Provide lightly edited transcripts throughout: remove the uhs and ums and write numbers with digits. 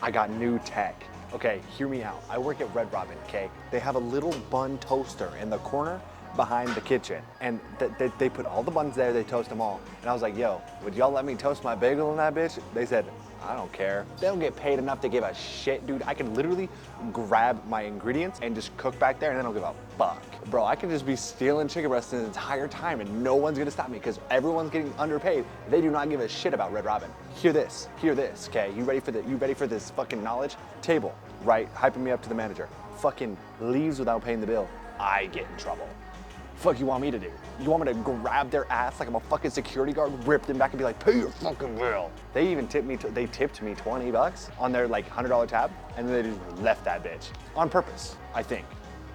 I got new tech. Okay, hear me out. I work at Red Robin, okay? They have a little bun toaster in the corner behind the kitchen. And they put all the buns there, they toast them all. And I was like, yo, would y'all let me toast my bagel in that bitch? They said, I don't care. They don't get paid enough to give a shit, dude. I can literally grab my ingredients and just cook back there and they don't give a fuck. Bro, I can just be stealing chicken breasts the entire time and no one's gonna stop me because everyone's getting underpaid. They do not give a shit about Red Robin. Hear this, okay? You ready for this fucking knowledge? Table, right? Hyping me up to the manager. Fucking leaves without paying the bill. I get in trouble. Fuck you want me to do? You want me to grab their ass like I'm a fucking security guard, rip them back and be like, pay your fucking bill. They even tipped me 20 bucks on their like $100 tab and then they just left that bitch. On purpose, I think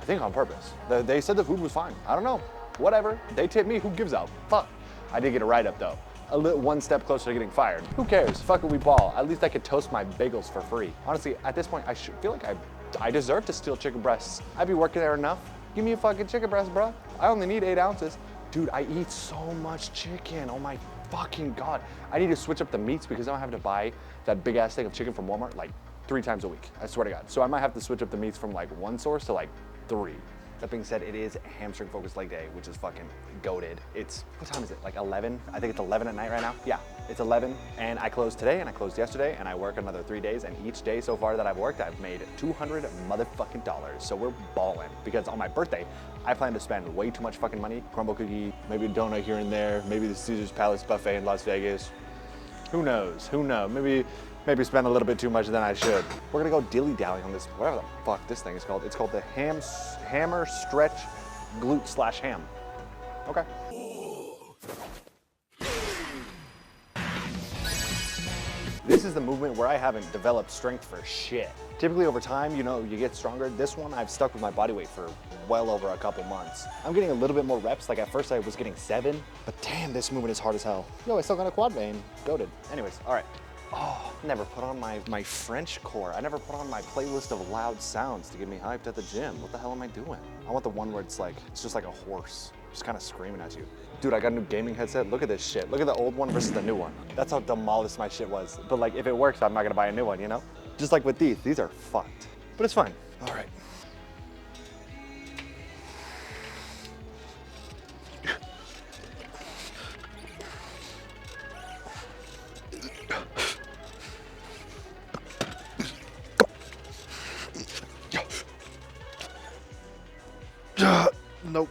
on purpose. They said the food was fine. I don't know, whatever. They tipped me, who gives a fuck? I did get a write-up though. One step closer to getting fired. Who cares? Fuck it, we ball. At least I could toast my bagels for free. Honestly, at this point, I should feel like I deserve to steal chicken breasts. I'd be working there enough. Give me a fucking chicken breast, bro. I only need 8 ounces. Dude, I eat so much chicken. Oh my fucking God. I need to switch up the meats because I don't have to buy that big ass thing of chicken from Walmart like 3 times a week. I swear to God. So I might have to switch up the meats from like 1 source to like 3. That being said, it is hamstring focused leg day, which is fucking goated. What time is it? Like 11? I think it's 11 at night right now. Yeah, it's 11. And I closed today and I closed yesterday and I work another 3 days. And each day so far that I've worked, I've made $200 motherfucking dollars. So we're balling because on my birthday, I plan to spend way too much fucking money. Crumble cookie, maybe a donut here and there, maybe the Caesar's Palace buffet in Las Vegas. Who knows? Maybe spend a little bit too much than I should. We're gonna go dilly-dally on this, whatever the fuck this thing is called. It's called the Hammer Stretch Glute / Ham. Okay. This is the movement where I haven't developed strength for shit. Typically over time, you get stronger. This one, I've stuck with my body weight for well over a couple months. I'm getting a little bit more reps. Like at first I was getting 7, but damn, this movement is hard as hell. Yo, I still got a quad vein. Goated. Anyways, all right. Oh, never put on my French core. I never put on my playlist of loud sounds to get me hyped at the gym. What the hell am I doing? I want the one where it's just like a horse, just kind of screaming at you. Dude, I got a new gaming headset. Look at this shit. Look at the old one versus the new one. That's how demolished my shit was. But like, if it works, I'm not gonna buy a new one, you know? Just like with these are fucked. But it's fine. All right. Nope.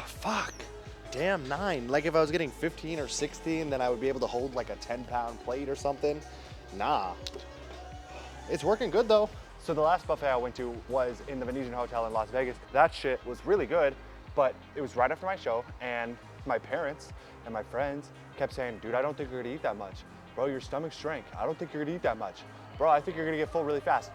Fuck. Damn, 9. Like if I was getting 15 or 16, then I would be able to hold like a 10-pound plate or something. Nah. It's working good though. So the last buffet I went to was in the Venetian Hotel in Las Vegas. That shit was really good, but it was right after my show and my parents and my friends kept saying, dude, I don't think you're gonna eat that much. Bro, your stomach shrank. I don't think you're gonna eat that much. Bro, I think you're gonna get full really fast.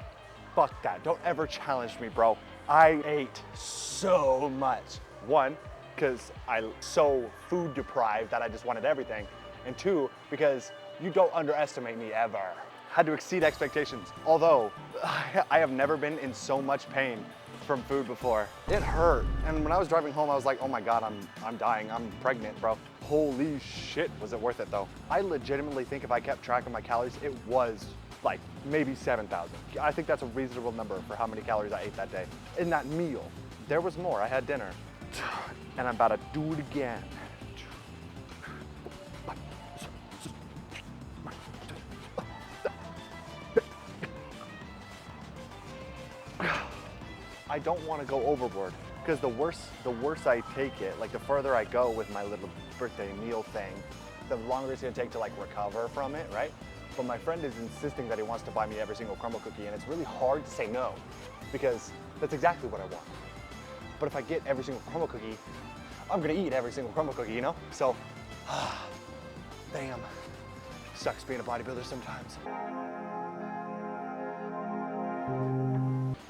Fuck that. Don't ever challenge me, bro. I ate so much. 1, because I'm so food deprived that I just wanted everything. And 2, because you don't underestimate me ever. Had to exceed expectations. Although, I have never been in so much pain from food before. It hurt. And when I was driving home, I was like, oh my God, I'm dying, I'm pregnant, bro. Holy shit, was it worth it though? I legitimately think if I kept track of my calories, it was like maybe 7,000. I think that's a reasonable number for how many calories I ate that day. In that meal, there was more. I had dinner. And I'm about to do it again. I don't want to go overboard because the worse I take it, like the further I go with my little birthday meal thing, the longer it's gonna take to like recover from it, right? But my friend is insisting that he wants to buy me every single crumble cookie, and it's really hard to say no because that's exactly what I want. But if I get every single crumble cookie, I'm gonna eat every single crumble cookie, you know? So, damn, sucks being a bodybuilder sometimes.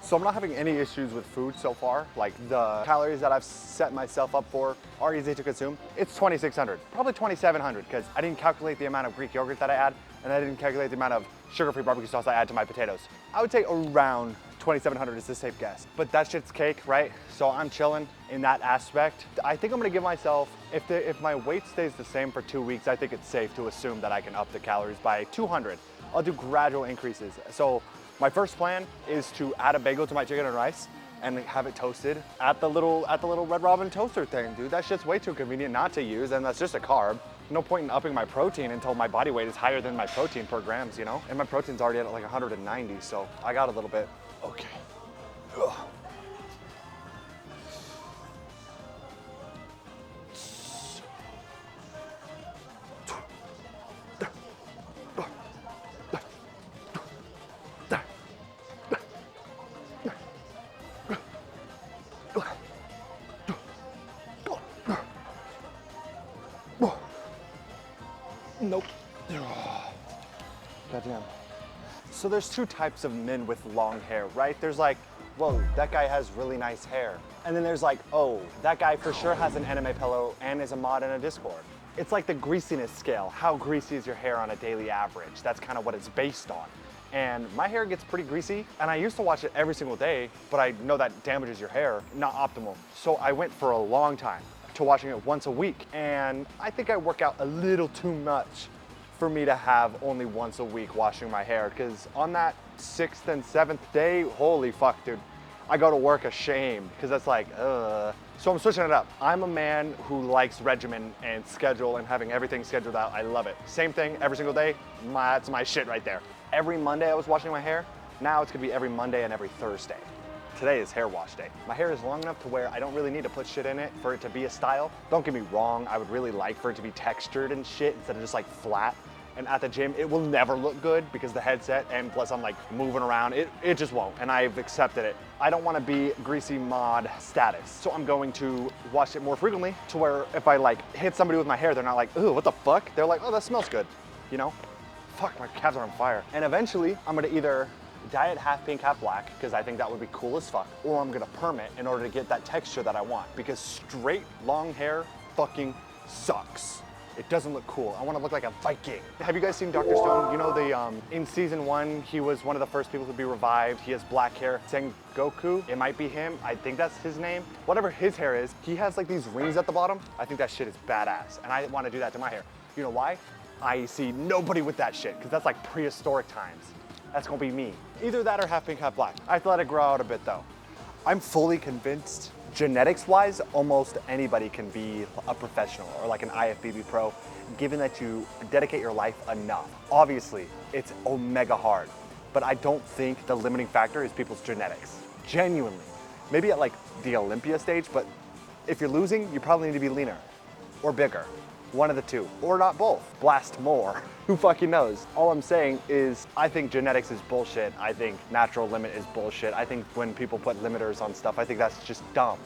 So I'm not having any issues with food so far. Like the calories that I've set myself up for are easy to consume. It's 2,600, probably 2,700 because I didn't calculate the amount of Greek yogurt that I add and I didn't calculate the amount of sugar-free barbecue sauce I add to my potatoes. I would say around 2,700 is a safe guess, but that shit's cake, right? So I'm chilling in that aspect. I think I'm gonna give myself, if my weight stays the same for 2 weeks, I think it's safe to assume that I can up the calories by 200. I'll do gradual increases. So my first plan is to add a bagel to my chicken and rice and have it toasted at the little Red Robin toaster thing, dude. That shit's way too convenient not to use, and that's just a carb. No point in upping my protein until my body weight is higher than my protein per grams, you know? And my protein's already at like 190, so I got a little bit. Okay. Ugh. Nope. Goddamn. So there's two types of men with long hair, right? There's like, whoa, that guy has really nice hair. And then there's like, oh, that guy for sure has an anime pillow and is a mod in a Discord. It's like the greasiness scale. How greasy is your hair on a daily average? That's kind of what it's based on. And my hair gets pretty greasy, and I used to wash it every single day, but I know that damages your hair, not optimal. So I went for a long time to washing it once a week, and I think I work out a little too much for me to have only once a week washing my hair, because on that 6th and 7th day, holy fuck, dude, I go to work ashamed, because that's like, ugh. So I'm switching it up. I'm a man who likes regimen and schedule and having everything scheduled out. I love it. Same thing every single day, that's my shit right there. Every Monday I was washing my hair, now it's gonna be every Monday and every Thursday. Today is hair wash day. My hair is long enough to where I don't really need to put shit in it for it to be a style. Don't get me wrong, I would really like for it to be textured and shit instead of just like flat. And at the gym, it will never look good because the headset, and plus I'm like moving around, it just won't, and I've accepted it. I don't wanna be greasy mod status, so I'm going to wash it more frequently to where if I like hit somebody with my hair, they're not like, ooh, what the fuck? They're like, oh, that smells good, you know? Fuck, my calves are on fire. And eventually, I'm gonna either dye it half pink, half black, because I think that would be cool as fuck, or I'm gonna perm it in order to get that texture that I want, because straight long hair fucking sucks. It doesn't look cool. I wanna look like a Viking. Have you guys seen Dr. Stone? You know in season 1, he was one of the first people to be revived. He has black hair. Sengoku, it might be him. I think that's his name. Whatever his hair is, he has like these rings at the bottom. I think that shit is badass, and I wanna do that to my hair. You know why? I see nobody with that shit, because that's like prehistoric times. That's gonna be me. Either that or half pink, half black. I have to let it grow out a bit though. I'm fully convinced, genetics-wise, almost anybody can be a professional or like an IFBB pro, given that you dedicate your life enough. Obviously, it's omega hard, but I don't think the limiting factor is people's genetics. Genuinely. Maybe at like the Olympia stage, but if you're losing, you probably need to be leaner or bigger. One of the two, or not both. Blast more. Who fucking knows? All I'm saying is I think genetics is bullshit. I think natural limit is bullshit. I think when people put limiters on stuff, I think that's just dumb.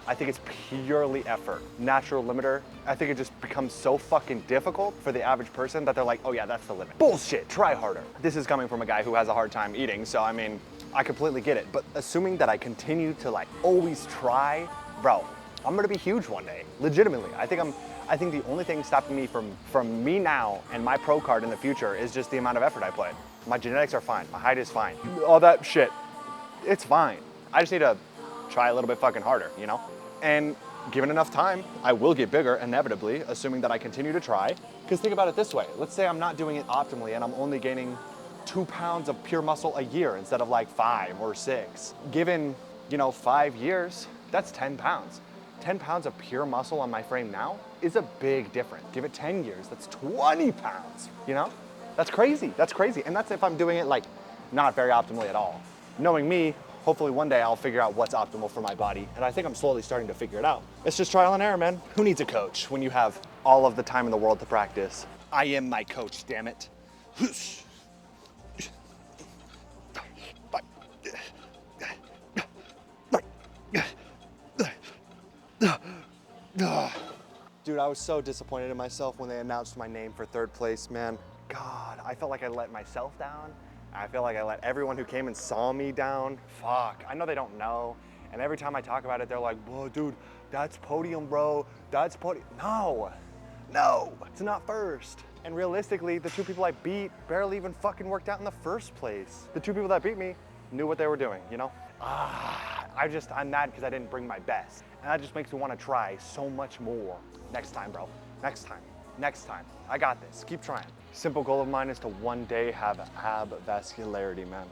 I think it's purely effort. Natural limiter, I think it just becomes so fucking difficult for the average person that they're like, oh yeah, that's the limit. Bullshit, try harder. This is coming from a guy who has a hard time eating, so I mean, I completely get it. But assuming that I continue to like always try, bro, I'm gonna be huge one day, legitimately. I think the only thing stopping me from me now and my pro card in the future is just the amount of effort I put. My genetics are fine, my height is fine. All that shit, it's fine. I just need to try a little bit fucking harder, you know? And given enough time, I will get bigger inevitably, assuming that I continue to try. Because think about it this way, let's say I'm not doing it optimally and I'm only gaining 2 pounds of pure muscle a year instead of like 5 or 6. Given, 5 years, that's 10 pounds. 10 pounds of pure muscle on my frame now is a big difference. Give it 10 years, that's 20 pounds, That's crazy, And that's if I'm doing it like not very optimally at all. Knowing me, hopefully one day I'll figure out what's optimal for my body. And I think I'm slowly starting to figure it out. It's just trial and error, man. Who needs a coach when you have all of the time in the world to practice? I am my coach, damn it. Dude, I was so disappointed in myself when they announced my name for 3rd place, man. God, I felt like I let myself down. I feel like I let everyone who came and saw me down. Fuck, I know they don't know. And every time I talk about it, they're like, whoa, dude, that's podium, bro. That's podium. No, it's not first. And realistically, the 2 people I beat barely even fucking worked out in the first place. The 2 people that beat me knew what they were doing, I'm mad because I didn't bring my best. And that just makes me want to try so much more. Next time, bro, next time. Next time. I got this. Keep trying. Simple goal of mine is to one day have ab vascularity, man.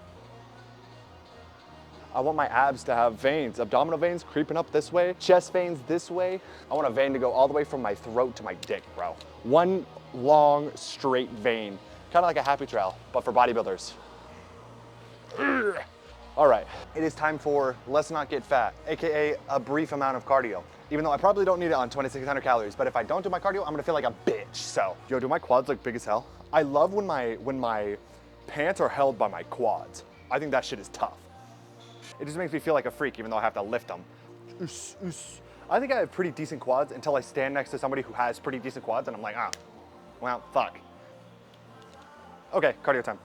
I want my abs to have veins, abdominal veins creeping up this way, chest veins this way. I want a vein to go all the way from my throat to my dick, bro. One long, straight vein. Kind of like a happy trail, but for bodybuilders. All right, it is time for let's not get fat, AKA a brief amount of cardio. Even though I probably don't need it on 2,600 calories, but if I don't do my cardio, I'm gonna feel like a bitch. So, yo, do my quads look big as hell? I love when my pants are held by my quads. I think that shit is tough. It just makes me feel like a freak, even though I have to lift them. I think I have pretty decent quads until I stand next to somebody who has pretty decent quads, and I'm like, well, fuck. Okay, cardio time.